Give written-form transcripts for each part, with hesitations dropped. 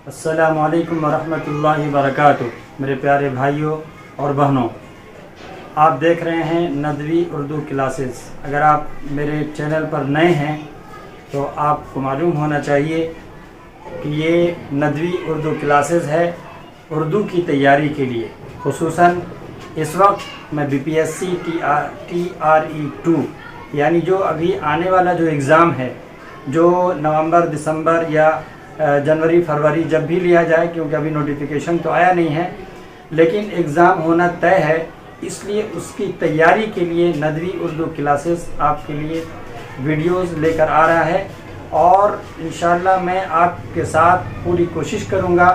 السلام علیکم ورحمۃ اللہ وبرکاتہ۔ میرے پیارے بھائیوں اور بہنوں، آپ دیکھ رہے ہیں ندوی اردو کلاسز۔ اگر آپ میرے چینل پر نئے ہیں تو آپ کو معلوم ہونا چاہیے کہ یہ ندوی اردو کلاسز ہے اردو کی تیاری کے لیے۔ خصوصاً اس وقت میں BPSC TRE2 یعنی جو ابھی آنے والا جو ایگزام ہے، جو نومبر دسمبر یا جنوری فروری جب بھی لیا جائے، کیونکہ ابھی نوٹیفیکیشن تو آیا نہیں ہے، لیکن ایگزام ہونا طے ہے، اس لیے اس کی تیاری کے لیے ندوی اردو کلاسز آپ کے لیے ویڈیوز لے کر آ رہا ہے۔ اور انشاءاللہ میں آپ کے ساتھ پوری کوشش کروں گا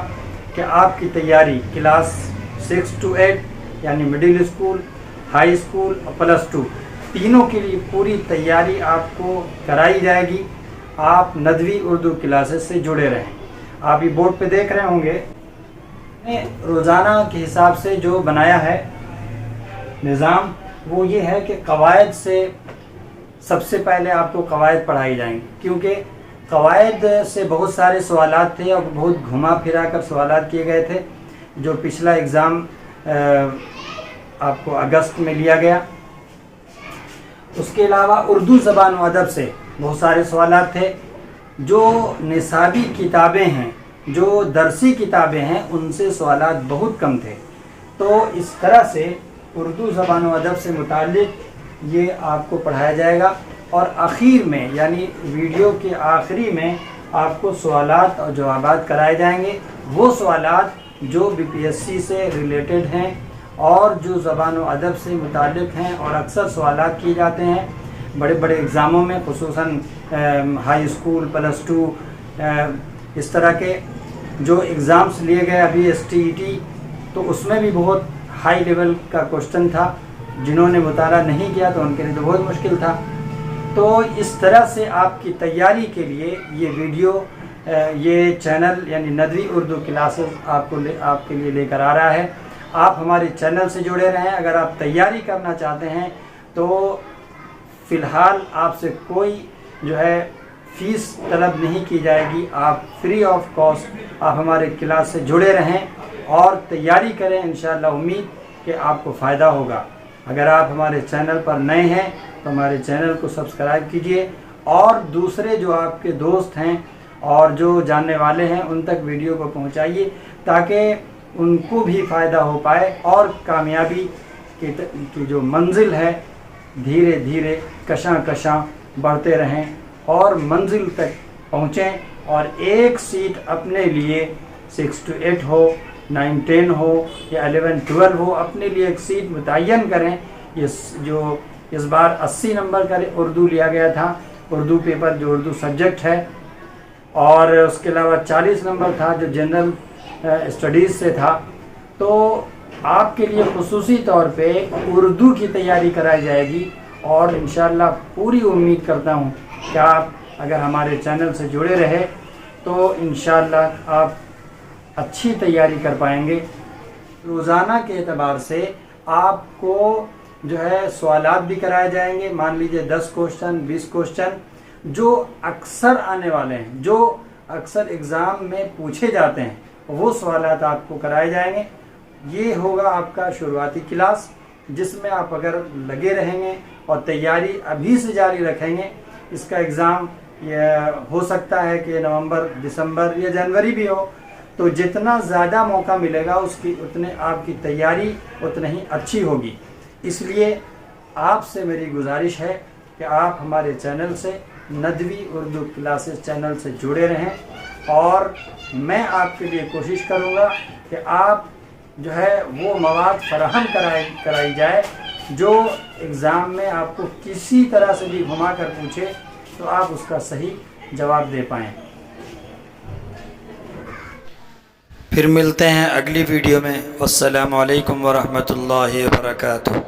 کہ آپ کی تیاری کلاس 6 to 8 یعنی مڈل اسکول، ہائی اسکول اور +2 تینوں کے لیے پوری تیاری آپ کو کرائی جائے گی۔ آپ ندوی اردو کلاسز سے جڑے رہیں۔ آپ یہ بورڈ پہ دیکھ رہے ہوں گے، روزانہ کے حساب سے جو بنایا ہے نظام، وہ یہ ہے کہ قواعد سے سب سے پہلے آپ کو قواعد پڑھائی جائیں گی، کیونکہ قواعد سے بہت سارے سوالات تھے اور بہت گھما پھرا کر سوالات کیے گئے تھے۔ جو پچھلا ایگزام آپ کو اگست میں لیا گیا، اس کے علاوہ اردو زبان و ادب سے بہت سارے سوالات تھے۔ جو نصابی کتابیں ہیں، جو درسی کتابیں ہیں، ان سے سوالات بہت کم تھے۔ تو اس طرح سے اردو زبان و ادب سے متعلق یہ آپ کو پڑھایا جائے گا، اور آخر میں یعنی ویڈیو کے آخری میں آپ کو سوالات اور جوابات کرائے جائیں گے۔ وہ سوالات جو BPSC سے ریلیٹڈ ہیں اور جو زبان و ادب سے متعلق ہیں، اور اکثر سوالات کیے جاتے ہیں بڑے بڑے ایگزاموں میں، خصوصاً ہائی اسکول +2 اس طرح کے جو ایگزامس لیے گئے ابھی STET، تو اس میں بھی بہت ہائی لیول کا کوشچن تھا۔ جنہوں نے مطالعہ نہیں کیا تو ان کے لیے تو بہت مشکل تھا۔ تو اس طرح سے آپ کی تیاری کے لیے یہ ویڈیو، یہ چینل یعنی ندوی اردو کلاسز آپ کے لیے لے کر آ رہا ہے۔ آپ ہمارے چینل سے جڑے رہیں۔ اگر آپ تیاری کرنا چاہتے ہیں تو فی الحال آپ سے کوئی جو ہے فیس طلب نہیں کی جائے گی۔ آپ فری آف کاسٹ آپ ہمارے کلاس سے جڑے رہیں اور تیاری کریں۔ انشاءاللہ امید کہ آپ کو فائدہ ہوگا۔ اگر آپ ہمارے چینل پر نئے ہیں تو ہمارے چینل کو سبسکرائب کیجئے، اور دوسرے جو آپ کے دوست ہیں اور جو جاننے والے ہیں ان تک ویڈیو کو پہنچائیے، تاکہ ان کو بھی فائدہ ہو پائے اور کامیابی کی جو منزل ہے دھیرے دھیرے کشاں کشاں بڑھتے رہیں اور منزل تک پہنچیں، اور ایک سیٹ اپنے لیے 6 to 8 ہو، 9 10 ہو یا 11 12 ہو، اپنے لیے ایک سیٹ متعین کریں۔ جو اس بار 80 نمبر کا اردو لیا گیا تھا، اردو پیپر جو اردو سبجیکٹ ہے، اور اس کے علاوہ 40 نمبر تھا جو جنرل اسٹڈیز سے تھا۔ تو آپ کے لیے خصوصی طور پہ اردو کی تیاری کرائی جائے گی، اور انشاءاللہ پوری امید کرتا ہوں کہ آپ اگر ہمارے چینل سے جڑے رہے تو انشاءاللہ آپ اچھی تیاری کر پائیں گے۔ روزانہ کے اعتبار سے آپ کو جو ہے سوالات بھی کرائے جائیں گے۔ مان لیجئے 10 کوشچن 20 کوشچن جو اکثر آنے والے ہیں، جو اکثر ایگزام میں پوچھے جاتے ہیں، وہ سوالات آپ کو کرائے جائیں گے۔ یہ ہوگا آپ کا شروعاتی کلاس، جس میں آپ اگر لگے رہیں گے اور تیاری ابھی سے جاری رکھیں گے، اس کا ایگزام یہ ہو سکتا ہے کہ نومبر دسمبر یا جنوری بھی ہو، تو جتنا زیادہ موقع ملے گا اس کی اتنے آپ کی تیاری اتنا ہی اچھی ہوگی۔ اس لیے آپ سے میری گزارش ہے کہ آپ ہمارے چینل سے ندوی اردو کلاسز چینل سے جڑے رہیں، اور میں آپ کے لیے کوشش کروں گا کہ آپ جو ہے وہ مواد فراہم کرائی جائے جو ایگزام میں آپ کو کسی طرح سے بھی گھما کر پوچھے تو آپ اس کا صحیح جواب دے پائیں۔ پھر ملتے ہیں اگلی ویڈیو میں۔ السلام علیکم ورحمۃ اللہ وبرکاتہ۔